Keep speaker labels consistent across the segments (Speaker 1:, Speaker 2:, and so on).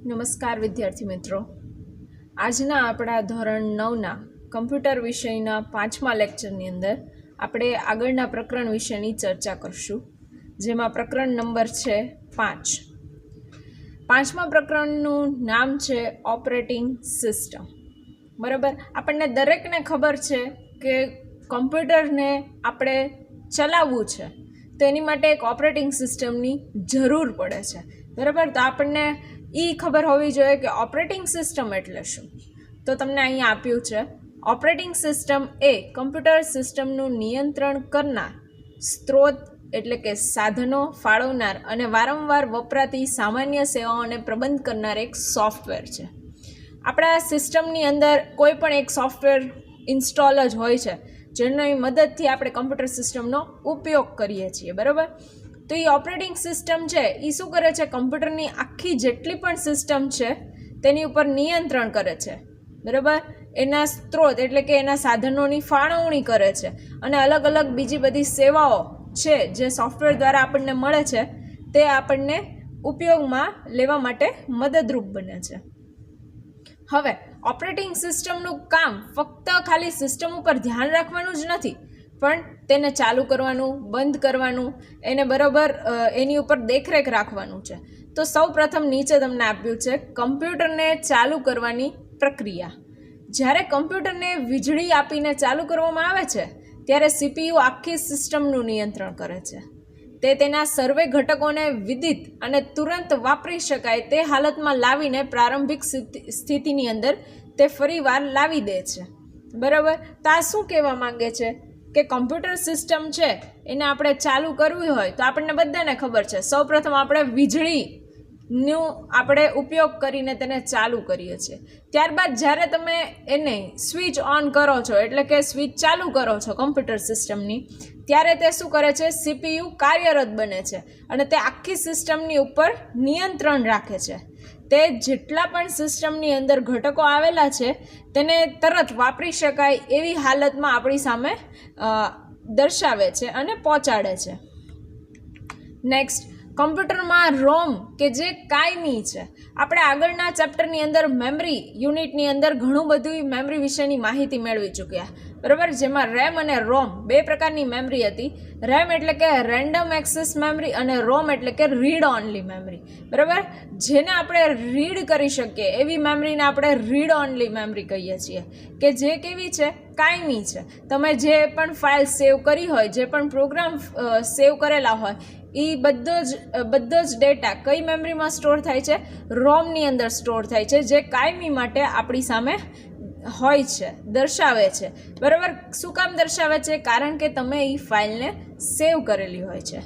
Speaker 1: નમસ્કાર વિદ્યાર્થી મિત્રો, આજના આપણા ધોરણ 9ના કમ્પ્યુટર વિષયના 5મા લેક્ચરની અંદર આપણે આગળના પ્રકરણ વિશેની ચર્ચા કરશું, જેમાં પ્રકરણ નંબર છે 5. 5મા પ્રકરણનું નામ છે ઓપરેટિંગ સિસ્ટમ. બરાબર, આપણને દરેકને ખબર છે કે કમ્પ્યુટરને આપણે ચલાવવું છે તો એની માટે એક ઓપરેટિંગ સિસ્ટમની જરૂર પડે છે. બરાબર, તો આપણને ખબર હોવી જોઈએ કે ઓપરેટિંગ સિસ્ટમ એટલે શું. તો તમને અહીંયા આપ્યું છે, ઓપરેટિંગ સિસ્ટમ એ કમ્પ્યુટર સિસ્ટમનું નિયંત્રણ કરનાર, સ્ત્રોત એટલે કે સાધનો ફાળવનાર અને વારંવાર વપરાતી સામાન્ય સેવાઓને પ્રબંધ કરનાર એક સોફ્ટવેર છે. આપણા સિસ્ટમની અંદર કોઈ પણ એક સોફ્ટવેર ઇન્સ્ટોલ જ હોય છે, જેની મદદથી આપણે કમ્પ્યુટર સિસ્ટમનો ઉપયોગ કરીએ છીએ. બરાબર, તો એ ઓપરેટિંગ સિસ્ટમ છે એ શું કરે છે, કમ્પ્યુટરની આખી જેટલી પણ સિસ્ટમ છે તેની ઉપર નિયંત્રણ કરે છે. બરાબર, એના સ્ત્રોત એટલે કે એના સાધનોની ફાળવણી કરે છે અને અલગ અલગ બીજી બધી સેવાઓ છે જે સોફ્ટવેર દ્વારા આપણને મળે છે તે આપણને ઉપયોગમાં લેવા માટે મદદરૂપ બને છે. હવે ઓપરેટિંગ સિસ્ટમનું કામ ફક્ત ખાલી સિસ્ટમ ઉપર ધ્યાન રાખવાનું જ નથી, પણ તેને ચાલુ કરવાનું, બંધ કરવાનું, એને બરાબર એની ઉપર દેખરેખ રાખવાનું છે. તો સૌ પ્રથમ નીચે તમને આપ્યું છે કમ્પ્યુટરને ચાલુ કરવાની પ્રક્રિયા. જ્યારે કમ્પ્યુટરને વીજળી આપીને ચાલુ કરવામાં આવે છે ત્યારે સીપીયુ આખી સિસ્ટમનું નિયંત્રણ કરે છે. તે તેના સર્વે ઘટકોને વિદિત અને તુરંત વાપરી શકાય તે હાલતમાં લાવીને પ્રારંભિક સ્થિતિની અંદર તે ફરીવાર લાવી દે છે. બરાબર, તો આ શું કહેવા માંગે છે કે કમ્પ્યુટર સિસ્ટમ છે એને આપણે ચાલુ કરવી હોય તો આપણને બધાને ખબર છે, સૌપ્રથમ આપણે વીજળીનો આપણે ઉપયોગ કરીને તેને ચાલુ કરીએ છીએ. ત્યારબાદ જ્યારે તમે એને સ્વિચ ઓન કરો છો એટલે કે સ્વિચ ચાલુ કરો છો કમ્પ્યુટર સિસ્ટમની, ત્યારે તે શું કરે છે, સીપીયુ કાર્યરત બને છે અને તે આખી સિસ્ટમની ઉપર નિયંત્રણ રાખે છે. તે જેટલા પણ સિસ્ટમની અંદર ઘટકો આવેલા છે તેને તરત વાપરી શકાય એવી હાલતમાં આપણી સામે દર્શાવે છે અને પહોંચાડે છે. નેક્સ્ટ, કમ્પ્યુટરમાં રોમ કે જે કાયમી છે. આપણે આગળના ચેપ્ટરની અંદર મેમરી યુનિટની અંદર ઘણું બધું મેમરી વિશેની માહિતી મેળવી ચૂક્યા. બરાબર, જેમાં રેમ અને રોમ બે પ્રકારની મેમરી હતી. રેમ એટલે કે રેન્ડમ એક્સેસ મેમરી અને રોમ એટલે કે રીડ ઓનલી મેમરી. બરાબર, જેને આપણે રીડ કરી શકીએ એવી મેમરીને આપણે રીડ ઓનલી મેમરી કહીએ છીએ, કે જે કેવી છે, કાયમી છે. તમે જે પણ ફાઇલ સેવ કરી હોય, જે પણ પ્રોગ્રામ સેવ કરેલા હોય, એ બધો જ ડેટા કઈ મેમરીમાં સ્ટોર થાય છે, રોમની અંદર સ્ટોર થાય છે, જે કાયમી માટે આપણી સામે હોય છે, દર્શાવે છે. બરાબર, શું કામ દર્શાવે છે? કારણ કે તમે એ ફાઇલને સેવ કરેલી હોય છે.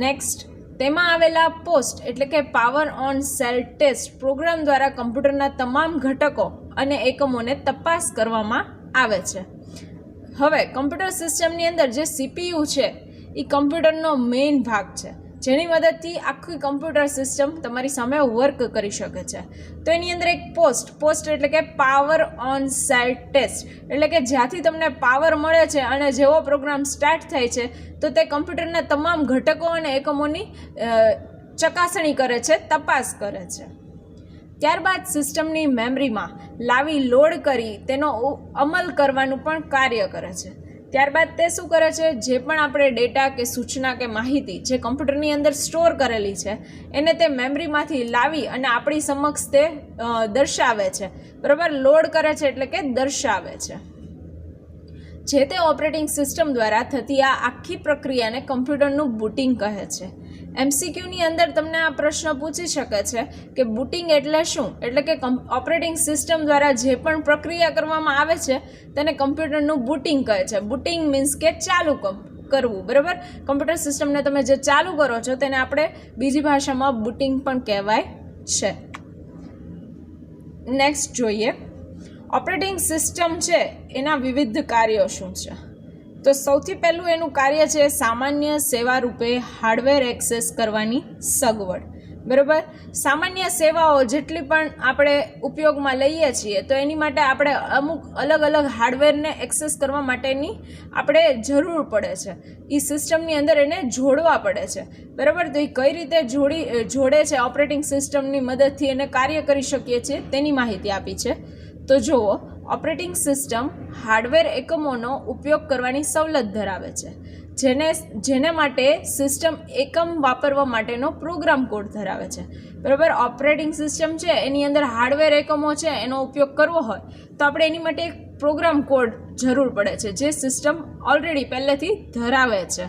Speaker 1: નેક્સ્ટ, તેમાં આવેલા પોસ્ટ એટલે કે power on self test program દ્વારા કમ્પ્યુટરના તમામ ઘટકો અને એકમોને તપાસ કરવામાં આવે છે. હવે કમ્પ્યુટર સિસ્ટમની અંદર જે સીપીયુ છે એ કમ્પ્યુટરનો મેઇન ભાગ છે, જેની મદદથી આખી કમ્પ્યુટર સિસ્ટમ તમારી સામે વર્ક કરી શકે છે. તો એની અંદર એક પોસ્ટ એટલે કે પાવર ઓન સેલ ટેસ્ટ એટલે કે જ્યાંથી તમને પાવર મળે છે અને જેવો પ્રોગ્રામ સ્ટાર્ટ થાય છે તો તે કમ્પ્યુટરના તમામ ઘટકો અને એકમોની ચકાસણી કરે છે, તપાસ કરે છે. ત્યારબાદ સિસ્ટમની મેમરીમાં લાવી લોડ કરી તેનો અમલ કરવાનું પણ કાર્ય કરે છે. ત્યારબાદ તે શું કરે છે, જે પણ આપણે ડેટા કે સૂચના કે માહિતી જે કમ્પ્યુટરની અંદર સ્ટોર કરેલી છે એને તે મેમરીમાંથી લાવી અને આપણી સમક્ષ તે દર્શાવે છે. બરાબર, લોડ કરે છે એટલે કે દર્શાવે છે. જે તે ઓપરેટિંગ સિસ્ટમ દ્વારા થતી આ આખી પ્રક્રિયાને કમ્પ્યુટરનું બૂટિંગ કહે છે. MCQની અંદર તમને આ પ્રશ્ન પૂછી શકે છે કે બૂટિંગ એટલે શું? એટલે કે ઓપરેટિંગ સિસ્ટમ દ્વારા જે પણ પ્રક્રિયા કરવામાં આવે છે તેને કમ્પ્યુટરનું બૂટિંગ કહે છે. બૂટિંગ મીન્સ કે ચાલુ કરવું. બરાબર, કમ્પ્યુટર સિસ્ટમને તમે જે ચાલુ કરો છો તેને આપણે બીજી ભાષામાં બૂટિંગ પણ કહેવાય છે. નેક્સ્ટ જોઈએ, ઓપરેટિંગ સિસ્ટમ છે એના વિવિધ કાર્યો શું છે. તો સૌથી પહેલું એનું કાર્ય છે સામાન્ય સેવા રૂપે હાર્ડવેર એક્સેસ કરવાની સગવડ. બરાબર. સામાન્ય સેવાઓ જેટલી પણ આપણે ઉપયોગમાં લઈએ છીએ તો એની માટે આપણે અમુક અલગ અલગ હાર્ડવેરને એક્સેસ કરવા માટેની આપણે જરૂર પડે છે. એ સિસ્ટમની અંદર એને જોડવા પડે છે. બરાબર. તો એ કઈ રીતે જોડે છે ઓપરેટિંગ સિસ્ટમની મદદથી એને કાર્ય કરી શકીએ છીએ તેની માહિતી આપી છે. તો જુઓ, ઓપરેટિંગ સિસ્ટમ હાર્ડવેર એકમોનો ઉપયોગ કરવાની સવલત ધરાવે છે, જેને માટે સિસ્ટમ એકમ વાપરવા માટેનો પ્રોગ્રામ કોડ ધરાવે છે. બરાબર. ઓપરેટિંગ સિસ્ટમ છે એની અંદર હાર્ડવેર એકમો છે એનો ઉપયોગ કરવો હોય તો આપણે એની માટે એક પ્રોગ્રામ કોડ જરૂર પડે છે જે સિસ્ટમ ઓલરેડી પહેલેથી ધરાવે છે.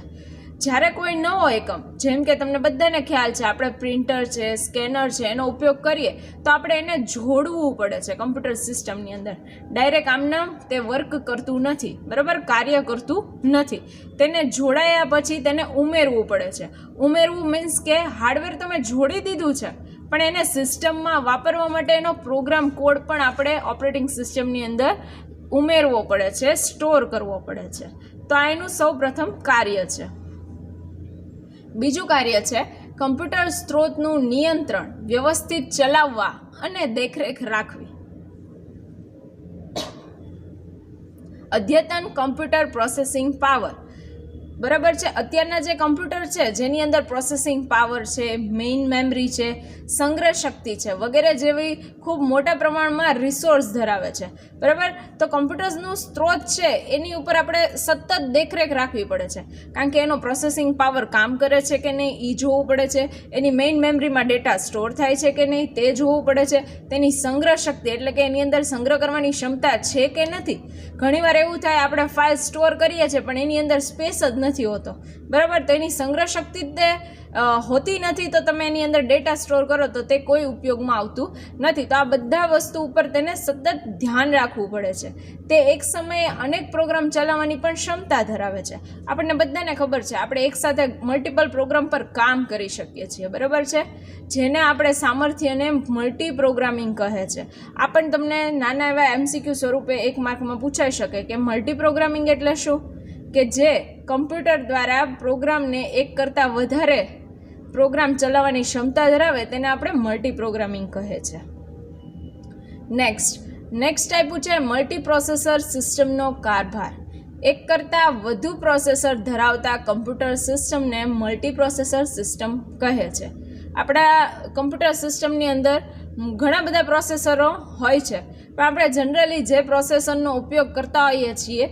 Speaker 1: જ્યારે કોઈ નવો એકમ, જેમ કે તમને બધાને ખ્યાલ છે આપણે પ્રિન્ટર છે, સ્કેનર છે, એનો ઉપયોગ કરીએ તો આપણે એને જોડવું પડે છે કમ્પ્યુટર સિસ્ટમની અંદર. ડાયરેક્ટ આમનામ તે વર્ક કરતું નથી. બરાબર. કાર્ય કરતું નથી. તેને જોડાયા પછી તેને ઉમેરવું પડે છે. ઉમેરવું મીન્સ કે હાર્ડવેર તમે જોડી દીધું છે પણ એને સિસ્ટમમાં વાપરવા માટે એનો પ્રોગ્રામ કોડ પણ આપણે ઓપરેટિંગ સિસ્ટમની અંદર ઉમેરવો પડે છે, સ્ટોર કરવો પડે છે. તો આ એનું સૌ પ્રથમ કાર્ય છે. બીજું કાર્ય છે કમ્પ્યુટર સ્ત્રોતનું નિયંત્રણ, વ્યવસ્થિત ચલાવવા અને દેખરેખ રાખવી. અદ્યતન કમ્પ્યુટર પ્રોસેસિંગ પાવર. બરાબર છે. અત્યારના જે કમ્પ્યુટર છે જેની અંદર પ્રોસેસિંગ પાવર છે, મેઇન મેમરી છે, સંગ્રહ શક્તિ છે વગેરે જેવી ખૂબ મોટા પ્રમાણમાં રિસોર્સ ધરાવે છે. બરાબર. તો કમ્પ્યુટર્સનું સ્ત્રોત છે એની ઉપર આપણે સતત દેખરેખ રાખવી પડે છે, કારણ કે એનો પ્રોસેસિંગ પાવર કામ કરે છે કે નહીં એ જોવું પડે છે, એની મેઇન મેમરીમાં ડેટા સ્ટોર થાય છે કે નહીં તે જોવું પડે છે, તેની સંગ્રહ શક્તિ એટલે કે એની અંદર સંગ્રહ કરવાની ક્ષમતા છે કે નથી. ઘણીવાર એવું થાય આપણે ફાઇલ સ્ટોર કરીએ છીએ પણ એની અંદર સ્પેસ જ નથી હોતો. બરાબર. તો એની સંગ્રહ શક્તિ તે હોતી નથી તો તમે એની અંદર ડેટા સ્ટોર કરો તો તે કોઈ ઉપયોગમાં આવતું નથી. તો આ બધા વસ્તુ ઉપર તેને સતત ધ્યાન રાખવું પડે છે. તે એક સમયે અનેક પ્રોગ્રામ ચલાવવાની પણ ક્ષમતા ધરાવે છે. આપણને બધાને ખબર છે આપણે એકસાથે મલ્ટિપલ પ્રોગ્રામ પર કામ કરી શકીએ છીએ. બરાબર છે. જેને આપણે સામર્થ્યને મલ્ટી પ્રોગ્રામિંગ કહે છે. આ પણ તમને નાના એવા MCQ સ્વરૂપે 1 માર્કમાં પૂછાઈ શકે કે મલ્ટી પ્રોગ્રામિંગ એટલે શું, કે જે કમ્પ્યુટર દ્વારા પ્રોગ્રામને એક કરતાં વધારે પ્રોગ્રામ ચલાવવાની ક્ષમતા ધરાવે તેને આપણે મલ્ટી પ્રોગ્રામિંગ કહે છે. નેક્સ્ટ ટાઈપ છે મલ્ટીપ્રોસેસર સિસ્ટમનો કારભાર. એક કરતાં વધુ પ્રોસેસર ધરાવતા કમ્પ્યુટર સિસ્ટમને મલ્ટીપ્રોસેસર સિસ્ટમ કહે છે. આપણા કમ્પ્યુટર સિસ્ટમની અંદર ઘણા બધા પ્રોસેસરો હોય છે પણ આપણે જનરલી જે પ્રોસેસરનો ઉપયોગ કરતા હોઈએ છીએ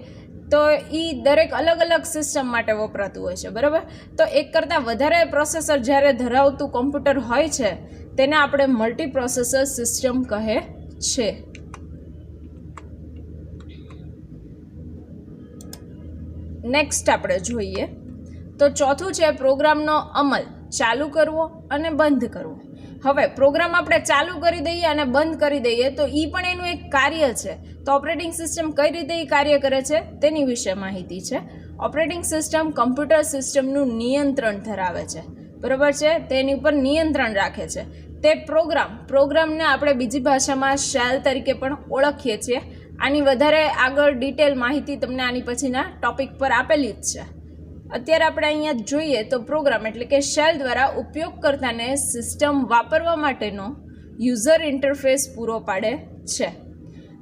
Speaker 1: તો એ દરેક અલગ અલગ સિસ્ટમ માટે વપરાતું હોય છે. બરાબર. તો એક કરતાં વધારે પ્રોસેસર જ્યારે ધરાવતું કમ્પ્યુટર હોય છે તેને આપણે મલ્ટીપ્રોસેસર સિસ્ટમ કહે છે. નેક્સ્ટ આપણે જોઈએ તો ચોથું છે પ્રોગ્રામનો અમલ, ચાલુ કરવો અને બંધ કરવો. હવે પ્રોગ્રામ આપણે ચાલુ કરી દઈએ અને બંધ કરી દઈએ તો એ પણ એનું એક કાર્ય છે. તો ઓપરેટિંગ સિસ્ટમ કઈ રીતે એ કાર્ય કરે છે તેની વિશે માહિતી છે. ઓપરેટિંગ સિસ્ટમ કમ્પ્યુટર સિસ્ટમનું નિયંત્રણ ધરાવે છે. બરાબર છે. તેની ઉપર નિયંત્રણ રાખે છે. તે પ્રોગ્રામને આપણે બીજી ભાષામાં શેલ તરીકે પણ ઓળખીએ છીએ. આની વધારે આગળ ડિટેલ માહિતી તમને આની પછીના ટોપિક પર આપેલી જ છે. અત્યારે આપણે અહીંયા જોઈએ તો પ્રોગ્રામ એટલે કે શેલ દ્વારા ઉપયોગકર્તાને સિસ્ટમ વાપરવા માટેનો યુઝર ઇન્ટરફેસ પૂરો પાડે છે.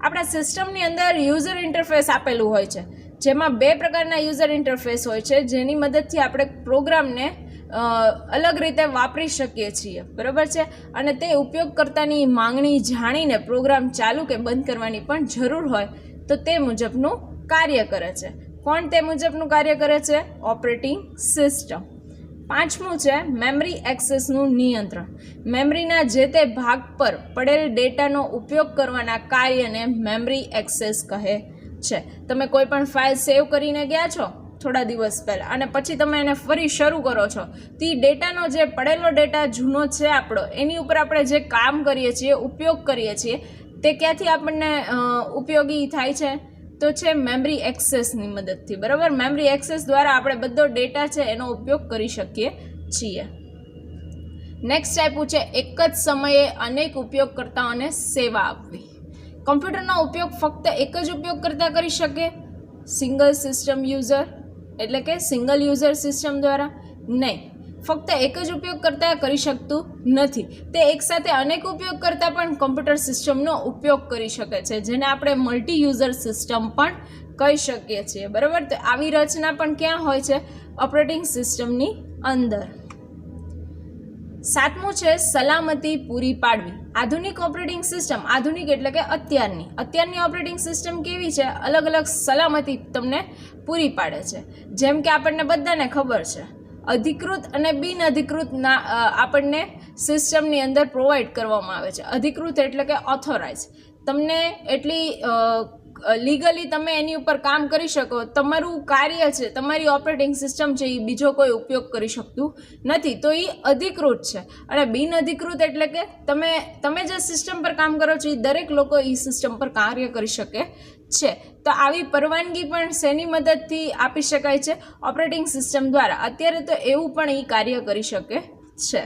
Speaker 1: આપણા સિસ્ટમની અંદર યુઝર ઇન્ટરફેસ આપેલું હોય છે જેમાં 2 પ્રકારના યુઝર ઇન્ટરફેસ હોય છે જેની મદદથી આપણે પ્રોગ્રામને અલગ રીતે વાપરી શકીએ છીએ. બરાબર છે. અને તે ઉપયોગકર્તાની માંગણી જાણીને પ્રોગ્રામ ચાલુ કે બંધ કરવાની પણ જરૂર હોય તો તે મુજબનું કાર્ય કરે છે. કોણ તે મુજબનું કાર્ય કરે છે? Operating system. 5મું છે મેમરી એક્સેસનું નિયંત્રણ. મેમરીના જે તે ભાગ પર પડેલ ડેટાનો ઉપયોગ કરવાના કાર્યને મેમરી એક્સેસ કહે છે. તમે કોઈ પણ ફાઇલ સેવ કરીને ગયા છો થોડા દિવસ પહેલાં અને પછી તમે એને ફરી શરૂ કરો છો તો એ ડેટાનો જે પડેલો ડેટા જૂનો છે આપણો એની ઉપર આપણે જે કામ કરીએ છીએ, ઉપયોગ કરીએ છીએ તે ક્યાંથી આપણને ઉપયોગી થાય છે? તો છે મેમરી એક્સેસની મદદથી. બરાબર. મેમરી એક્સેસ દ્વારા આપણે બધો ડેટા છે એનો ઉપયોગ કરી શકીએ છીએ. નેક્સ્ટ ટાઈપ છે એક જ સમયે અનેક ઉપયોગકર્તાઓને સેવા આપવી. કમ્પ્યુટરનો ઉપયોગ ફક્ત એક જ ઉપયોગકર્તા કરી શકે? સિંગલ સિસ્ટમ યુઝર એટલે કે સિંગલ યુઝર સિસ્ટમ દ્વારા નહીં. ફક્ત એક જ ઉપયોગકર્તા કરી શકતું નથી, તે એકસાથે અનેક ઉપયોગકર્તા પણ કમ્પ્યુટર સિસ્ટમનો ઉપયોગ કરી શકે છે, જેને આપણે મલ્ટી યુઝર સિસ્ટમ પણ કહી શકીએ છીએ, બરાબર. તો આવી રચના પણ ક્યાં હોય છે? ઓપરેટિંગ સિસ્ટમની અંદર. સાતમું છે સલામતી પૂરી પાડવી. આધુનિક ઓપરેટિંગ સિસ્ટમ, આધુનિક એટલે કે અત્યારની ઓપરેટિંગ સિસ્ટમ કેવી છે? અલગ અલગ સલામતી તમને પૂરી પાડે છે. જેમ કે આપણને બધાને ખબર છે, અધિકૃત અને બિનઅધિકૃત આપણને સિસ્ટમની અંદર પ્રોવાઈડ કરવામાં આવે છે. અધિકૃત એટલે કે ઓથોરાઇઝ, તમને એટલી લીગલી તમે એની ઉપર કામ કરી શકો, તમારું કાર્ય છે, તમારી ઓપરેટિંગ સિસ્ટમ છે, એ બીજો કોઈ ઉપયોગ કરી શકતું નથી, તો એ અધિકૃત છે. અને બિનઅધિકૃત એટલે કે તમે જે સિસ્ટમ પર કામ કરો છો એ દરેક લોકો એ સિસ્ટમ પર કાર્ય કરી શકે છે. તો આવી પરવાનગી પણ શેની મદદથી આપી શકાય છે? ઓપરેટિંગ સિસ્ટમ દ્વારા. અત્યારે તો એવું પણ એ કાર્ય કરી શકે છે.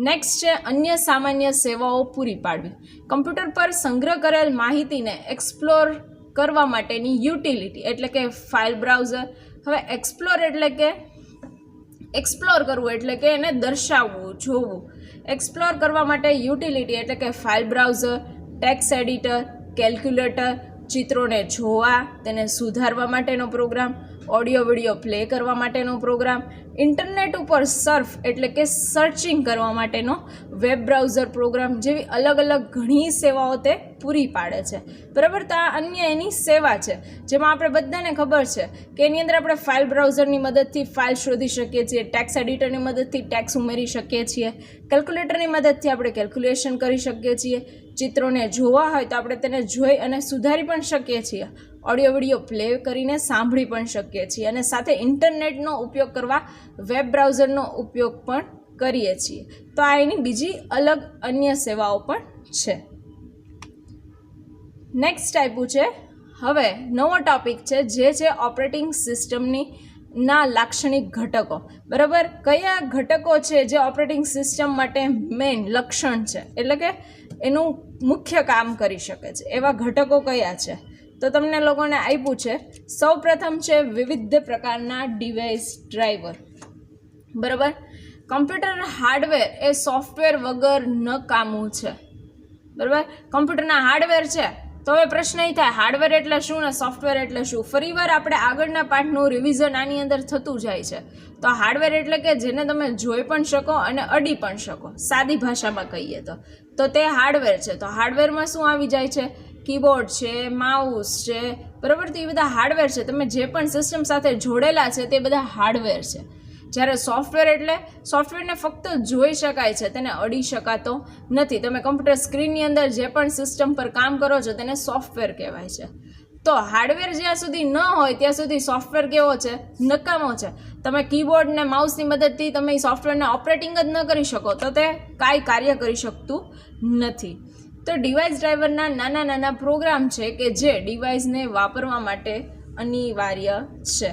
Speaker 1: નેક્સ્ટ છે અન્ય સામાન્ય સેવાઓ પૂરી પાડવી. કમ્પ્યુટર પર સંગ્રહ કરેલ માહિતીને એક્સપ્લોર કરવા માટેની યુટિલિટી એટલે કે ફાઇલ બ્રાઉઝર. હવે એક્સપ્લોર કરવું એટલે કે એને દર્શાવવું, જોવું. એક્સપ્લોર કરવા માટે યુટિલિટી એટલે કે file browser, text editor, calculator, ચિત્રોને જોવા, તેને સુધારવા માટેનો પ્રોગ્રામ, ઓડિયો વિડીયો પ્લે કરવા માટેનો પ્રોગ્રામ, ઇન્ટરનેટ ઉપર સર્ફ એટલે કે સર્ચિંગ કરવા માટેનો વેબ બ્રાઉઝર પ્રોગ્રામ જેવી અલગ અલગ ઘણી સેવાઓ તે પૂરી પાડે છે, બરાબર. તો આ અન્ય એની સેવા છે, જેમાં આપણે બધાને ખબર છે કે એની અંદર આપણે ફાઇલ બ્રાઉઝરની મદદથી ફાઇલ શોધી શકીએ છીએ, ટેક્સ્ટ એડિટરની મદદથી ટેક્સ્ટ ઉમેરી શકીએ છીએ, કેલ્ક્યુલેટરની મદદથી આપણે કેલ્ક્યુલેશન કરી શકીએ છીએ, ચિત્રોને જોવા હોય તો આપણે તેને જોઈ અને સુધારી પણ શકીએ છીએ, ઓડિયો વિડીયો પ્લે કરીને સાંભળી પણ શકીએ છીએ, અને સાથે ઇન્ટરનેટનો ઉપયોગ કરવા વેબ બ્રાઉઝરનો ઉપયોગ પણ કરીએ છીએ. તો આ એની બીજી અલગ અન્ય સેવાઓ પણ છે. નેક્સ્ટ આપ્યું છે હવે નવો ટોપિક છે, જે છે ઓપરેટિંગ સિસ્ટમની લાક્ષણિક ઘટકો, બરાબર. કયા ઘટકો છે જે ઓપરેટિંગ સિસ્ટમ માટે મેઇન લક્ષણ છે, એટલે કે એનું મુખ્ય કામ કરી શકે છે, એવા ઘટકો કયા છે? તો તમને લોકોને આપ્યું છે. સૌ પ્રથમ છે વિવિધ પ્રકારના ડિવાઇસ ડ્રાઈવર, બરાબર. કમ્પ્યુટર હાર્ડવેર એ સોફ્ટવેર વગર નકામું છે, બરાબર. કમ્પ્યુટરના હાર્ડવેર છે, તો હવે પ્રશ્ન એ થાય હાર્ડવેર એટલે શું ને સોફ્ટવેર એટલે શું? ફરીવાર આપણે આગળના પાઠનું રિવિઝન આની અંદર થતું જાય છે. તો હાર્ડવેર એટલે કે જેને તમે જોઈ પણ શકો અને અડી પણ શકો, સાદી ભાષામાં કહીએ તો તે હાર્ડવેર છે. તો હાર્ડવેરમાં શું આવી જાય છે? કીબોર્ડ છે, માઉસ છે, બરાબર. તો એ બધા હાર્ડવેર છે. તમે જે પણ સિસ્ટમ સાથે જોડેલા છે તે બધા હાર્ડવેર છે. જ્યારે સોફ્ટવેર એટલે સોફ્ટવેરને ફક્ત જોઈ શકાય છે, તેને અડી શકાતો નથી. તમે કમ્પ્યુટર સ્ક્રીનની અંદર જે પણ સિસ્ટમ પર કામ કરો છો તેને સોફ્ટવેર કહેવાય છે. તો હાર્ડવેર જ્યાં સુધી ન હોય ત્યાં સુધી સોફ્ટવેર કેવો છે? નકામો છે. તમે કીબોર્ડ ને માઉસની મદદથી તમે સોફ્ટવેરને ઓપરેટિંગ જ ન કરી શકો તો તે કાંઈ કાર્ય કરી શકતું નથી. તો ડિવાઇસ ડ્રાઈવરના નાના નાના પ્રોગ્રામ છે કે જે ડિવાઇસને વાપરવા માટે અનિવાર્ય છે.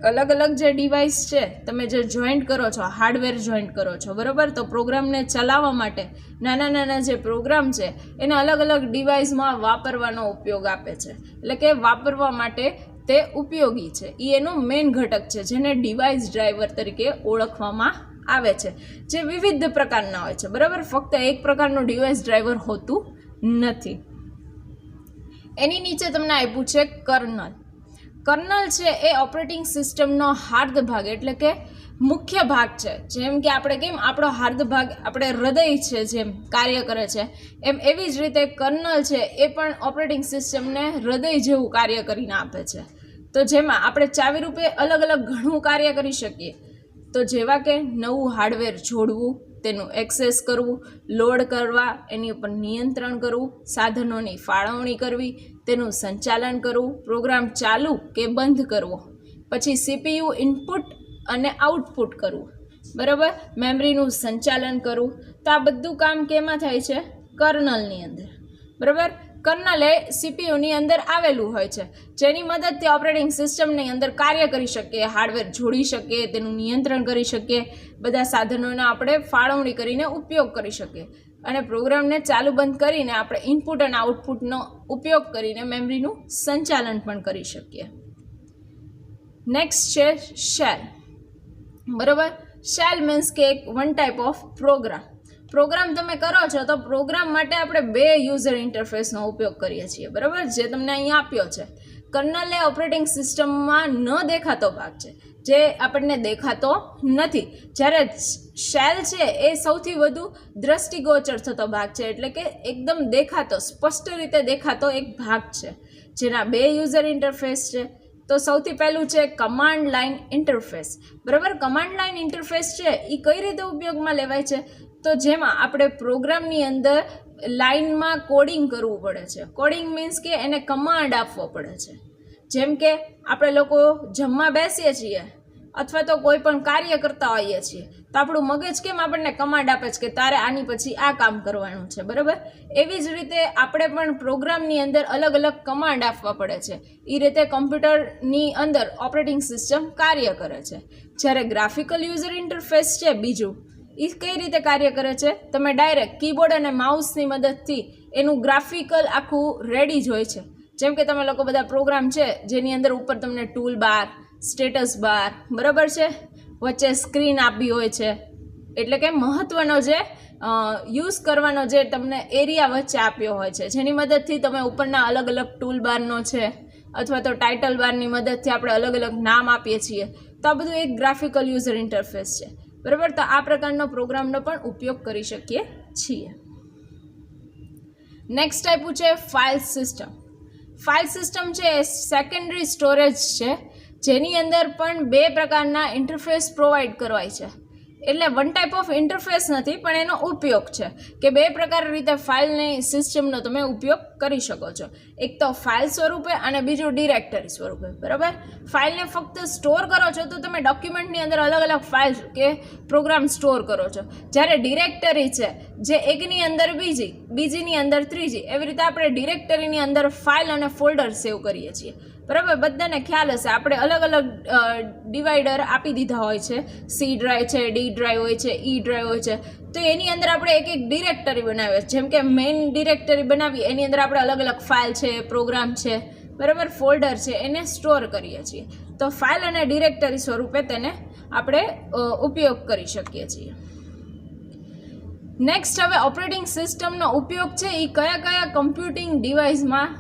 Speaker 1: અલગ અલગ જે ડિવાઇસ છે તમે જે જોઈન્ટ કરો છો, હાર્ડવેર જોઈન્ટ કરો છો, બરાબર. તો પ્રોગ્રામને ચલાવવા માટે નાના નાના જે પ્રોગ્રામ છે એને અલગ અલગ ડિવાઇસમાં વાપરવાનો ઉપયોગ આપે છે, એટલે કે વાપરવા માટે તે ઉપયોગી છે. એ એનો મેઇન ઘટક છે જેને ડિવાઇસ ડ્રાઈવર તરીકે ઓળખવામાં આવે છે, જે વિવિધ પ્રકારના હોય છે, બરાબર. ફક્ત એક પ્રકારનું ડિવાઇસ ડ્રાઈવર હોતું નથી. એની નીચે તમને આપ્યું છે કર્નલ. કર્નલ છે એ ઓપરેટિંગ સિસ્ટમનો હાર્દ ભાગ એટલે કે મુખ્ય ભાગ છે. જેમ કે આપણે કેમ આપણો હાર્દ ભાગ આપણે હૃદય છે જેમ કાર્ય કરે છે, એમ એવી જ રીતે કર્નલ છે એ પણ ઓપરેટિંગ સિસ્ટમને હૃદય જેવું કાર્ય કરીને આપે છે. તો જેમાં આપણે ચાવી રૂપે અલગ અલગ ઘણું કાર્ય કરી શકીએ. તો જેવા કે નવું હાર્ડવેર જોડવું, તેનું એક્સેસ કરવું, લોડ કરવા, એની ઉપર નિયંત્રણ કરવું, સાધનોની ફાળવણી કરવી, તેનું સંચાલન કરવું, પ્રોગ્રામ ચાલુ કે બંધ કરવો, પછી સીપીયુ ઇનપુટ અને આઉટપુટ કરવું, બરાબર. મેમરીનું સંચાલન કરવું. તો આ બધું કામ કેમાં થાય છે? કર્નલની અંદર, બરાબર. કર્નલ એ સીપીયુની અંદર આવેલું હોય છે, જેની મદદથી ઓપરેટિંગ સિસ્ટમની અંદર કાર્ય કરી શકીએ, હાર્ડવેર જોડી શકીએ, તેનું નિયંત્રણ કરી શકીએ, બધા સાધનોનો આપણે ફાળવણી કરીને ઉપયોગ કરી શકીએ, અને પ્રોગ્રામને ચાલુ બંધ કરીને આપણે ઇનપુટ અને આઉટપુટનો ઉપયોગ કરીને મેમરીનું સંચાલન પણ કરી શકીએ. નેક્સ્ટ છે શેલ. બરાબર. શેલ મીન્સ કે એક વન ટાઈપ ઓફ પ્રોગ્રામ તમે કરો છો તો પ્રોગ્રામ માટે આપણે બે યુઝર ઇન્ટરફેસનો ઉપયોગ કરીએ છીએ, બરાબર, જે તમને અહીંયા આપ્યો છે. કર્નલ એ ઓપરેટિંગ સિસ્ટમમાં ન દેખાતો ભાગ છે, જે આપણને દેખાતો નથી. જ્યારે શેલ છે એ સૌથી વધુ દ્રષ્ટિગોચર થતો ભાગ છે, એટલે કે એકદમ દેખાતો, સ્પષ્ટ રીતે દેખાતો એક ભાગ છે, જેના બે યુઝર ઇન્ટરફેસ છે. તો સૌથી પહેલું છે કમાન્ડ લાઇન ઇન્ટરફેસ, બરાબર. કમાન્ડ લાઇન ઇન્ટરફેસ છે એ કઈ રીતે ઉપયોગમાં લેવાય છે? તો જેમાં આપણે પ્રોગ્રામની અંદર લાઇનમાં કોડિંગ કરવું પડે છે. કોડિંગ મીન્સ કે એને કમાન્ડ આપવો પડે છે. જેમ કે આપણે લોકો જમવા બેસીએ છીએ અથવા તો કોઈ પણ કાર્ય કરતા હોઈએ છીએ તો આપણું મગજ કેમ આપણને કમાન્ડ આપે છે કે તારે આની પછી આ કામ કરવાનું છે, બરાબર. એવી જ રીતે આપણે પણ પ્રોગ્રામની અંદર અલગ અલગ કમાન્ડ આપવા પડે છે. એ રીતે કમ્પ્યુટરની અંદર ઓપરેટિંગ સિસ્ટમ કાર્ય કરે છે. જ્યારે ગ્રાફિકલ યુઝર ઇન્ટરફેસ છે બીજું, એ કઈ રીતે કાર્ય કરે છે? તમે ડાયરેક્ટ કીબોર્ડ અને માઉસની મદદથી એનું ગ્રાફિકલ આખું રેડી જ હોય છે. જેમ કે તમે લોકો બધા પ્રોગ્રામ છે જેની અંદર ઉપર તમને ટૂલ બાર, સ્ટેટસ બાર, બરાબર છે, વચ્ચે સ્ક્રીન આપી હોય છે, એટલે કે મહત્વનો જે યુઝ કરવાનો જે તમને એરિયા વચ્ચે આપ્યો હોય છે, જેની મદદથી તમે ઉપરના અલગ અલગ ટૂલ બારનો છે અથવા તો ટાઇટલ બારની મદદથી આપણે અલગ અલગ નામ આપીએ છીએ. તો આ બધું એક ગ્રાફિકલ યુઝર ઇન્ટરફેસ છે, બરાબર. તો આ પ્રકારનો પ્રોગ્રામનો પણ ઉપયોગ કરી શકીએ છીએ. નેક્સ્ટ આપ્યું છે ફાઇલ સિસ્ટમ. ફાઇલ સિસ્ટમ છે એ સેકન્ડરી સ્ટોરેજ છે, જેની અંદર પણ બે પ્રકારના ઇન્ટરફેસ પ્રોવાઈડ કરવાય છે. એટલે વન ટાઈપ ઓફ ઇન્ટરફેસ નથી, પણ એનો ઉપયોગ છે કે બે પ્રકાર રીતે ફાઇલની સિસ્ટમનો તમે ઉપયોગ કરી શકો છો. એક તો ફાઇલ સ્વરૂપે અને બીજું ડિરેક્ટરી સ્વરૂપે, બરાબર. ફાઇલને ફક્ત સ્ટોર કરો છો તો તમે ડોક્યુમેન્ટની અંદર અલગ અલગ ફાઇલ કે પ્રોગ્રામ સ્ટોર કરો છો. જ્યારે ડિરેક્ટરી છે જે એકની અંદર બીજીની અંદર ત્રીજી, એવી રીતે આપણે ડિરેક્ટરીની અંદર ફાઇલ અને ફોલ્ડર સેવ કરીએ છીએ, બરાબર. બધાને ખ્યાલ હશે આપણે અલગ અલગ ડિવાઈડર આપી દીધા હોય છે. સી ડ્રાઈવ છે, ડી ડ્રાઈવ હોય છે, ઈ ડ્રાઈવ હોય છે. તો એની અંદર આપણે એક એક ડિરેક્ટરી બનાવીએ. જેમ કે મેઇન ડિરેક્ટરી બનાવી એની અંદર આપણે અલગ અલગ ફાઇલ છે, પ્રોગ્રામ છે, બરાબર, ફોલ્ડર છે, એને સ્ટોર કરીએ છીએ. તો ફાઇલ અને ડિરેક્ટરી સ્વરૂપે તેને આપણે ઉપયોગ કરી શકીએ છીએ. નેક્સ્ટ, હવે ઓપરેટિંગ સિસ્ટમનો ઉપયોગ છે એ કયા કયા કમ્પ્યુટિંગ ડિવાઇસમાં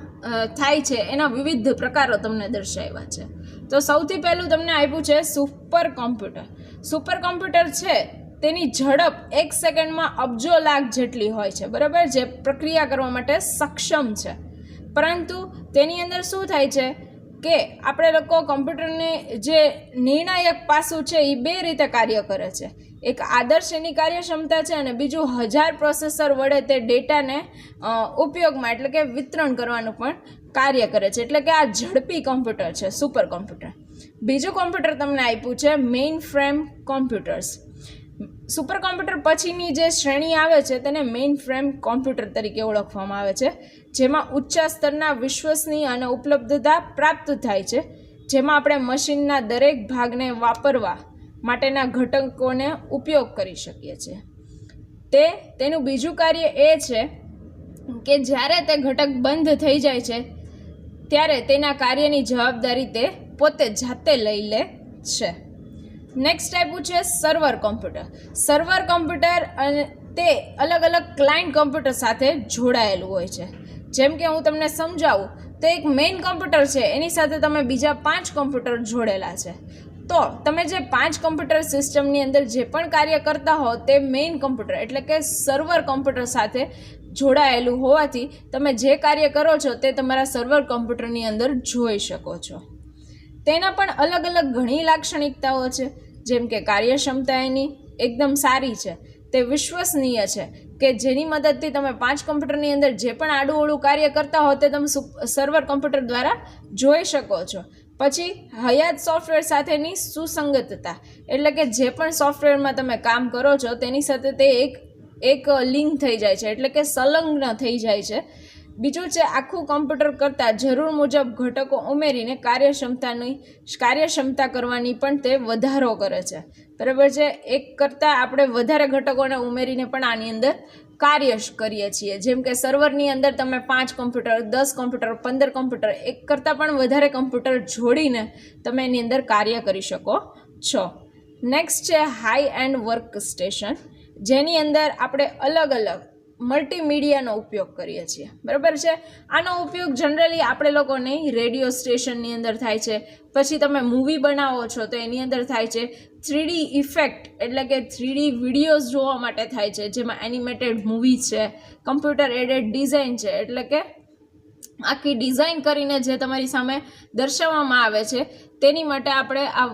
Speaker 1: થાય છે એના વિવિધ પ્રકારો તમને દર્શાવ્યા છે. તો સૌથી પહેલું તમને આપ્યું છે સુપર કોમ્પ્યુટર. સુપર કોમ્પ્યુટર છે તેની ઝડપ 1 સેકન્ડમાં અબજો લાખ જેટલી હોય છે, બરાબર, જે પ્રક્રિયા કરવા માટે સક્ષમ છે. પરંતુ તેની અંદર શું થાય છે કે આપણે લોકો કમ્પ્યુટરને જે નિર્ણાયક પાસું છે એ બે રીતે કાર્ય કરે છે. એક આદર્શ એની કાર્યક્ષમતા છે અને બીજું 1000 પ્રોસેસર વડે તે ડેટાને ઉપયોગમાં એટલે કે વિતરણ કરવાનું પણ કાર્ય કરે છે. એટલે કે આ ઝડપી કોમ્પ્યુટર છે સુપર કોમ્પ્યુટર. બીજું કોમ્પ્યુટર તમને આપ્યું છે main frame computers. Super computer પછીની જે શ્રેણી આવે છે તેને મેઇન ફ્રેમ કોમ્પ્યુટર તરીકે ઓળખવામાં આવે છે, જેમાં ઊંચા સ્તરના વિશ્વસનીય અને ઉપલબ્ધતા પ્રાપ્ત થાય છે, જેમાં આપણે મશીનના દરેક ભાગને વાપરવા માટેના ઘટકોને ઉપયોગ કરી શકીએ છીએ. તેનું બીજું કાર્ય એ છે કે જ્યારે તે ઘટક બંધ થઈ જાય છે ત્યારે તેના કાર્યની જવાબદારી તે પોતે જાતે લઈ લે છે. નેક્સ્ટ આપ્યું છે સર્વર કોમ્પ્યુટર. સર્વર કોમ્પ્યુટર અને તે અલગ અલગ ક્લાયન્ટ કોમ્પ્યુટર સાથે જોડાયેલું હોય છે. જેમ કે હું તમને સમજાવું તો એક મેઇન કોમ્પ્યુટર છે એની સાથે તમે બીજા 5 કોમ્પ્યુટર જોડેલા છે. તો તમે જે 5 કોમ્પ્યુટર સિસ્ટમની અંદર જે પણ કાર્ય કરતા હો તે મેઇન કોમ્પ્યુટર એટલે કે સર્વર કોમ્પ્યુટર સાથે જોડાયેલું હોવાથી તમે જે કાર્ય કરો છો તે તમારા સર્વર કોમ્પ્યુટરની અંદર જોઈ શકો છો. તેના પણ અલગ અલગ ઘણી લાક્ષણિકતાઓ છે. જેમ કે કાર્યક્ષમતા એની એકદમ સારી છે, તે વિશ્વસનીય છે કે જેની મદદથી તમે 5 કોમ્પ્યુટરની અંદર જે પણ આડું કાર્ય કરતા હો તે તમે સર્વર કોમ્પ્યુટર દ્વારા જોઈ શકો છો. પછી હયાત સોફ્ટવેર સાથેની સુસંગતતા એટલે કે જે પણ સોફ્ટવેરમાં તમે કામ કરો છો તેની સાથે તે એક લિંક થઈ જાય છે એટલે કે સંલગ્ન થઈ જાય છે. બીજું છે આખું કોમ્પ્યુટર કરતાં જરૂર મુજબ ઘટકો ઉમેરીને કાર્યક્ષમતા કરવાની પણ તે વધારો કરે છે, બરાબર છે. એક કરતાં આપણે વધારે ઘટકોને ઉમેરીને પણ આની અંદર કાર્ય કરીએ છીએ. જેમ કે સર્વરની અંદર તમે 5 કોમ્પ્યુટર, 10 કોમ્પ્યુટર, 15 કોમ્પ્યુટર, એક કરતાં પણ વધારે કોમ્પ્યુટર જોડીને તમે એની અંદર કાર્ય કરી શકો છો. નેક્સ્ટ છે હાઈ એન્ડ વર્ક સ્ટેશન, જેની અંદર આપણે અલગ અલગ મલ્ટીમીડિયાનો ઉપયોગ કરીએ છીએ, બરાબર છે. આનો ઉપયોગ જનરલી આપણે લોકોને રેડિયો સ્ટેશનની અંદર થાય છે. પછી તમે મૂવી બનાવો છો તો એની અંદર થાય છે. 3D ઇફેક્ટ એટલે કે 3D વિડીયોઝ જોવા માટે થાય છે, જેમાં એનિમેટેડ મૂવી છે. કમ્પ્યુટર એડેડ ડિઝાઇન છે, એટલે કે આખી ડિઝાઇન કરીને જે તમારી સામે દર્શાવવામાં આવે છે તેની માટે આપણે આ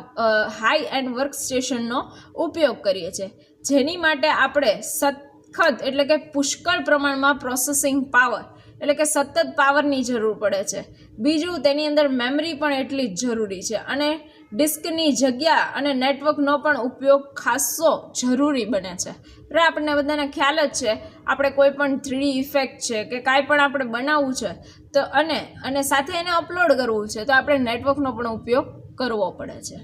Speaker 1: હાઈ એન્ડ વર્ક સ્ટેશનનો ઉપયોગ કરીએ છીએ, જેની માટે આપણે સખત એટલે કે પુષ્કળ પ્રમાણમાં પ્રોસેસિંગ પાવર એટલે કે સતત પાવરની જરૂર પડે છે. બીજું, તેની અંદર મેમરી પણ એટલી જ જરૂરી છે અને ડિસ્કની જગ્યા અને નેટવર્કનો પણ ઉપયોગ ખાસો જરૂરી બને છે. એટલે આપણને બધાને ખ્યાલ જ છે, આપણે કોઈ પણ 3D ઇફેક્ટ છે કે કાંઈ પણ આપણે બનાવવું છે તો અને સાથે એને અપલોડ કરવું છે તો આપણે નેટવર્કનો પણ ઉપયોગ કરવો પડે છે.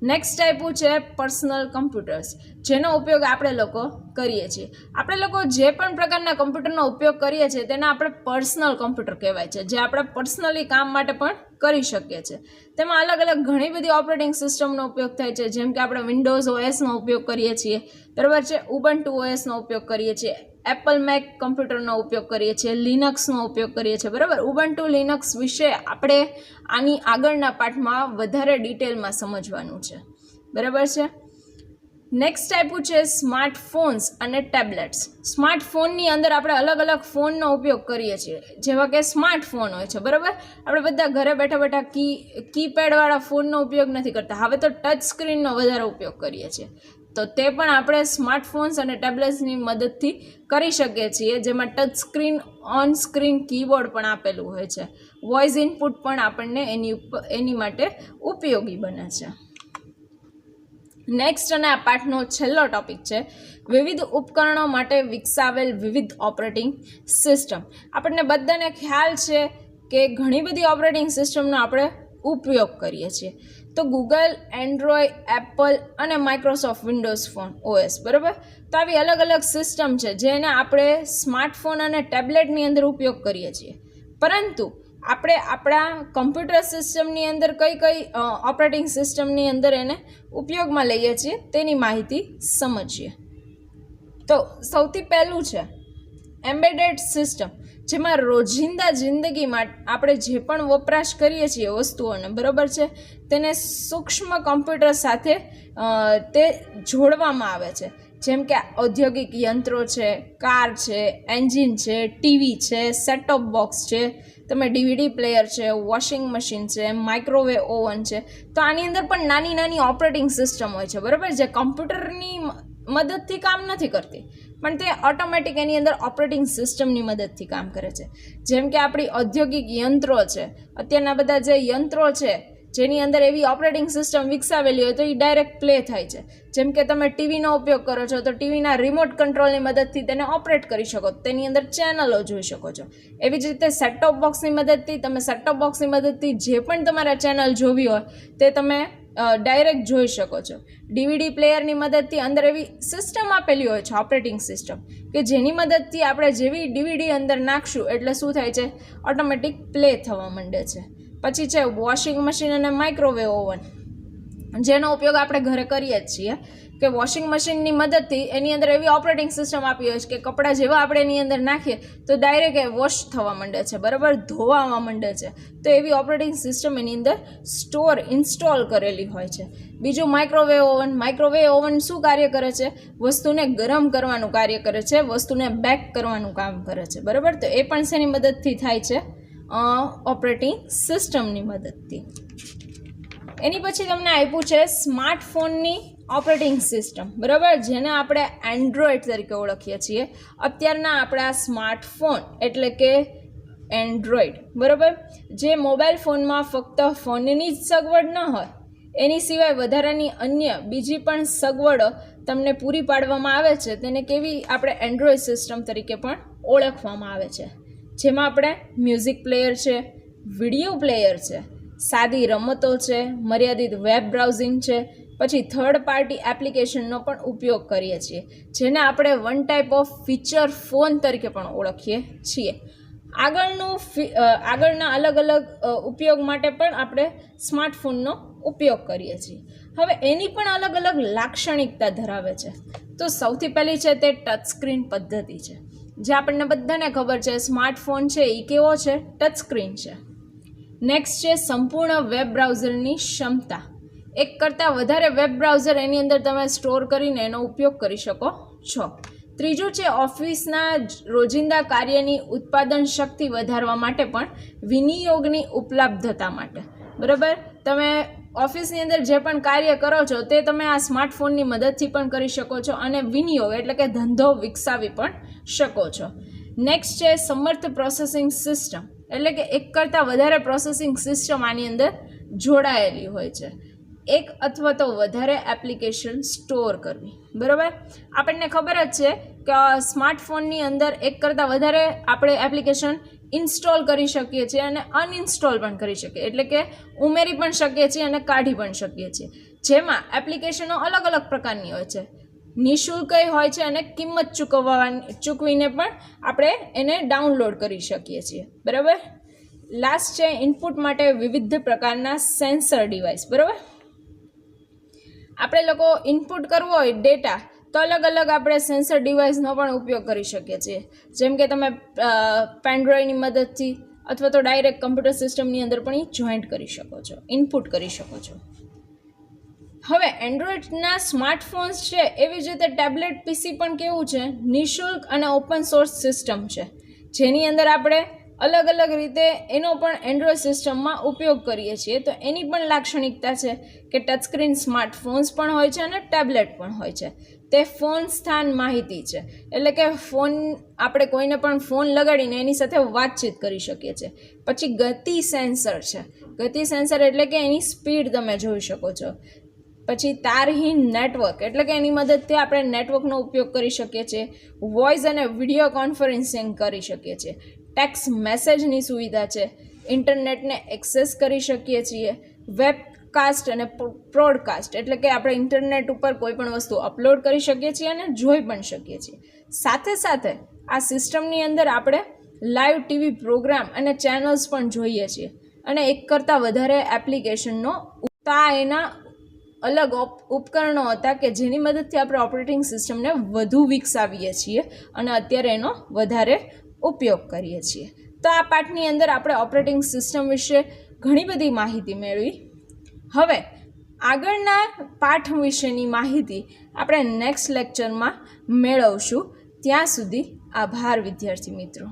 Speaker 1: નેક્સ્ટ આપ્યું છે પર્સનલ કમ્પ્યુટર્સ, જેનો ઉપયોગ આપણે લોકો કરીએ છીએ. આપણે લોકો જે પણ પ્રકારના કમ્પ્યુટરનો ઉપયોગ કરીએ છીએ તેને આપણે પર્સનલ કમ્પ્યુટર કહેવાય છે, જે આપણે પર્સનલી કામ માટે પણ કરી શકીએ છીએ. તેમાં અલગ અલગ ઘણી બધી ઓપરેટિંગ સિસ્ટમનો ઉપયોગ થાય છે, જેમ કે આપણે વિન્ડોઝ ઓએસનો ઉપયોગ કરીએ છીએ, બરાબર છે. ઉબન્ટુ ઓએસનો ઉપયોગ કરીએ છીએ, એપલ મેક કમ્પ્યુટરનો ઉપયોગ કરીએ છીએ, લિનક્સનો ઉપયોગ કરીએ છીએ, બરાબર. ઉબન્ટુ લિનક્સ વિશે આપણે આની આગળના પાઠમાં વધારે ડિટેલમાં સમજવાનું છે, બરાબર છે. નેક્સ્ટ આપ્યું છે સ્માર્ટફોન્સ અને ટેબ્લેટ્સ. સ્માર્ટફોનની અંદર આપણે અલગ અલગ ફોનનો ઉપયોગ કરીએ છીએ, જેવા કે સ્માર્ટફોન હોય છે, બરાબર. આપણે બધા ઘરે બેઠા બેઠા કીપેડવાળા ફોનનો ઉપયોગ નથી કરતા, હવે તો ટચ સ્ક્રીનનો વધારે ઉપયોગ કરીએ છીએ. તો તે પણ આપણે સ્માર્ટફોન્સ અને ટેબ્લેટ્સની મદદથી કરી શકીએ છીએ, જેમાં touch screen, on screen keyboard પણ આપેલું હોય છે. વોઇસ ઇનપુટ પણ આપણને એની માટે ઉપયોગી બને છે. નેક્સ્ટ અને આ પાઠનો છેલ્લો ટોપિક છે વિવિધ ઉપકરણો માટે વિકસાવેલ વિવિધ ઓપરેટિંગ સિસ્ટમ. આપણને બધાને ખ્યાલ છે કે ઘણી બધી ઓપરેટિંગ સિસ્ટમનો આપણે ઉપયોગ કરીએ છીએ. તો ગૂગલ, એન્ડ્રોઈડ, એપલ અને માઇક્રોસોફ્ટ વિન્ડોઝ ફોન ઓએસ, બરાબર. તો આવી અલગ અલગ સિસ્ટમ છે જેને આપણે સ્માર્ટફોન અને ટેબ્લેટની અંદર ઉપયોગ કરીએ છીએ. પરંતુ આપણે આપણા કમ્પ્યુટર સિસ્ટમની અંદર કઈ ઓપરેટિંગ સિસ્ટમની અંદર એને ઉપયોગમાં લઈએ છીએ તેની માહિતી સમજીએ. તો સૌથી પહેલું છે એમ્બેડેડ સિસ્ટમ, જેમાં રોજિંદા જિંદગીમાં આપણે જે પણ વપરાશ કરીએ છીએ વસ્તુઓને, બરાબર છે, તેને સૂક્ષ્મ કમ્પ્યુટર સાથે તે જોડવામાં આવે છે. જેમ કે ઔદ્યોગિક યંત્રો છે, કાર છે, એન્જિન છે, ટીવી છે, સેટટોપ બોક્સ છે, તમે ડીવીડી પ્લેયર છે, વોશિંગ મશીન છે, માઇક્રોવેવ ઓવન છે. તો આની અંદર પણ નાની નાની ઓપરેટિંગ સિસ્ટમ હોય છે, બરાબર, જે કમ્પ્યુટરની મદદથી કામ નથી કરતી, પણ તે ઓટોમેટિક એની અંદર ઓપરેટિંગ સિસ્ટમની મદદથી કામ કરે છે. જેમ કે આપણી ઔદ્યોગિક યંત્રો છે, અત્યારના બધા જે યંત્રો છે જેની અંદર એવી ઓપરેટિંગ સિસ્ટમ વિકસાવેલી હોય તો એ ડાયરેક્ટ પ્લે થાય છે. જેમ કે તમે ટીવીનો ઉપયોગ કરો છો તો ટીવીના રિમોટ કંટ્રોલની મદદથી તેને ઓપરેટ કરી શકો, તેની અંદર ચેનલો જોઈ શકો છો. એવી જ રીતે સેટટોપ બોક્સની મદદથી તમે સેટટોપ બોક્સની મદદથી જે પણ તમારા ચેનલ જોવી હોય તે તમે ડાયરેક્ટ જોઈ શકો છો. ડીવીડી પ્લેયરની મદદથી અંદર એવી સિસ્ટમ આપેલી હોય છે, ઓપરેટિંગ સિસ્ટમ, કે જેની મદદથી આપણે જેવી ડીવીડી અંદર નાખશું એટલે શું થાય છે, ઓટોમેટિક પ્લે થવા માંડે છે. પછી છે વોશિંગ મશીન અને માઇક્રોવેવ ઓવન, જેનો ઉપયોગ આપણે ઘરે કરીએ જ છીએ. કે વોશિંગ મશીનની મદદથી એની અંદર એવી ઓપરેટિંગ સિસ્ટમ આપી હોય છે કે કપડાં જેવા આપણે એની અંદર નાખીએ તો ડાયરેક્ટ એ વોશ થવા માંડે છે, બરાબર, ધોવા માંડે છે. તો એવી ઓપરેટિંગ સિસ્ટમ એની અંદર ઇન્સ્ટોલ કરેલી હોય છે. બીજું માઇક્રોવેવ ઓવન શું કાર્ય કરે છે, વસ્તુને ગરમ કરવાનું કાર્ય કરે છે, વસ્તુને બેક કરવાનું કામ કરે છે, બરાબર. તો એ પણ શેની મદદથી થાય છે, ઓપરેટિંગ સિસ્ટમની મદદથી. એની પછી તમને આપ્યું છે સ્માર્ટફોનની ઓપરેટિંગ સિસ્ટમ, બરાબર, જેને આપણે એન્ડ્રોઈડ તરીકે ઓળખીએ છીએ. અત્યારના આપણા સ્માર્ટફોન એટલે કે એન્ડ્રોઈડ, બરાબર, જે મોબાઈલ ફોનમાં ફક્ત ફોનની જ સગવડ ન હોય, એની સિવાય વધારાની અન્ય બીજી પણ સગવડો તમને પૂરી પાડવામાં આવે છે, તેને કેવી આપણે એન્ડ્રોઈડ સિસ્ટમ તરીકે પણ ઓળખવામાં આવે છે. જેમાં આપણે મ્યુઝિક પ્લેયર છે, વિડીયો પ્લેયર છે, સાદી રમતો છે, મર્યાદિત વેબ બ્રાઉઝિંગ છે, પછી થર્ડ પાર્ટી એપ્લિકેશનનો પણ ઉપયોગ કરીએ છીએ, જેને આપણે one type of feature phone તરીકે પણ ઓળખીએ છીએ. આગળના અલગ અલગ ઉપયોગ માટે પણ આપણે સ્માર્ટફોનનો ઉપયોગ કરીએ છીએ. હવે એની પણ અલગ અલગ લાક્ષણિકતા ધરાવે છે. તો સૌથી પહેલી છે તે ટચ સ્ક્રીન પદ્ધતિ છે, જે આપણને બધાને ખબર છે સ્માર્ટફોન છે એ કેવો છે, ટચ સ્ક્રીન છે. નેક્સ્ટ છે સંપૂર્ણ વેબ બ્રાઉઝરની ક્ષમતા. એક કરતાં વધારે વેબ બ્રાઉઝર એની અંદર તમે સ્ટોર કરીને એનો ઉપયોગ કરી શકો છો. ત્રીજું છે ઓફિસના રોજિંદા કાર્યની ઉત્પાદન શક્તિ વધારવા માટે પણ વિનિયોગની ઉપલબ્ધતા માટે. બરાબર, તમે ઓફિસની અંદર જે પણ કાર્ય કરો છો તે તમે આ સ્માર્ટફોનની મદદથી પણ કરી શકો છો અને વિનિયોગ એટલે કે ધંધો વિકસાવી પણ શકો છો. નેક્સ્ટ છે સમર્થ પ્રોસેસિંગ સિસ્ટમ, એટલે કે એક કરતાં વધારે પ્રોસેસિંગ સિસ્ટમ આની અંદર જોડાયેલી હોય છે. એક અથવા તો વધારે એપ્લિકેશન સ્ટોર કરવી. બરાબર, આપણને ખબર જ છે કે સ્માર્ટફોનની અંદર એક કરતાં વધારે આપણે એપ્લિકેશન ઇન્સ્ટોલ કરી શકીએ છીએ અને અનઇન્સ્ટોલ પણ કરી શકીએ, એટલે કે ઉમેરી પણ શકીએ છીએ અને કાઢી પણ શકીએ છીએ. જેમાં એપ્લિકેશનો અલગ અલગ પ્રકારની હોય છે, નિઃશુલ્ક હોય છે અને કિંમત ચૂકવીને પણ આપણે એને ડાઉનલોડ કરી શકીએ છીએ. બરાબર, લાસ્ટ છે ઇનપુટ માટે વિવિધ પ્રકારના સેન્સર ડિવાઇસ. બરાબર, આપણે લોકો ઇનપુટ કરવો હોય ડેટા તો અલગ અલગ આપણે સેન્સર ડિવાઇસનો પણ ઉપયોગ કરી શકીએ છીએ. જેમ કે તમે પેનડ્રાઈવની મદદથી અથવા તો ડાયરેક્ટ કમ્પ્યુટર સિસ્ટમની અંદર પણ એ જોઈન્ટ કરી શકો છો, ઇનપુટ કરી શકો છો. હવે એન્ડ્રોઈડના સ્માર્ટફોન્સ છે એવી જ રીતે ટેબ્લેટ પીસી પણ કેવું છે, નિઃશુલ્ક અને ઓપન સોર્સ સિસ્ટમ છે, જેની અંદર આપણે અલગ અલગ રીતે એનો પણ એન્ડ્રોઈડ સિસ્ટમમાં ઉપયોગ કરીએ છીએ. તો એની પણ લાક્ષણિકતા છે કે ટચસ્ક્રીન સ્માર્ટફોન્સ પણ હોય છે અને ટેબ્લેટ પણ હોય છે. તે ફોન સ્થાન માહિતી છે, એટલે કે આપણે કોઈને પણ ફોન લગાડીને એની સાથે વાતચીત કરી શકીએ છીએ. પછી ગતિ સેન્સર છે, ગતિ સેન્સર એટલે કે એની સ્પીડ તમે જોઈ શકો છો. પછી તારહીન નેટવર્ક, એટલે કે એની મદદથી આપણે નેટવર્કનો ઉપયોગ કરી શકીએ છીએ. વોઇસ અને વિડીયો કોન્ફરન્સિંગ કરી શકીએ છીએ. ટેક્સ્ટ મેસેજની સુવિધા છે, ઇન્ટરનેટને એક્સેસ કરી શકીએ છીએ. વેબકાસ્ટ અને પ્રોડકાસ્ટ, એટલે કે આપણે ઇન્ટરનેટ ઉપર કોઈ પણ વસ્તુ અપલોડ કરી શકીએ છીએ અને જોઈ પણ શકીએ છીએ. સાથે સાથે આ સિસ્ટમની અંદર આપણે લાઈવ ટીવી પ્રોગ્રામ અને ચેનલ્સ પણ જોઈએ છીએ અને એક કરતાં વધારે એપ્લિકેશનનો એના અલગ ઉપકરણો હતા કે જેની મદદથી આપણે ઓપરેટિંગ સિસ્ટમને વધુ વિકસાવીએ છીએ અને અત્યારે એનો વધારે ઉપયોગ કરીએ છીએ. તો આ પાઠની અંદર આપણે ઓપરેટિંગ સિસ્ટમ વિશે ઘણી બધી માહિતી મેળવી. હવે આગળના પાઠ વિશેની માહિતી આપણે નેક્સ્ટ લેક્ચરમાં મેળવશું. ત્યાં સુધી આભાર વિદ્યાર્થી મિત્રો.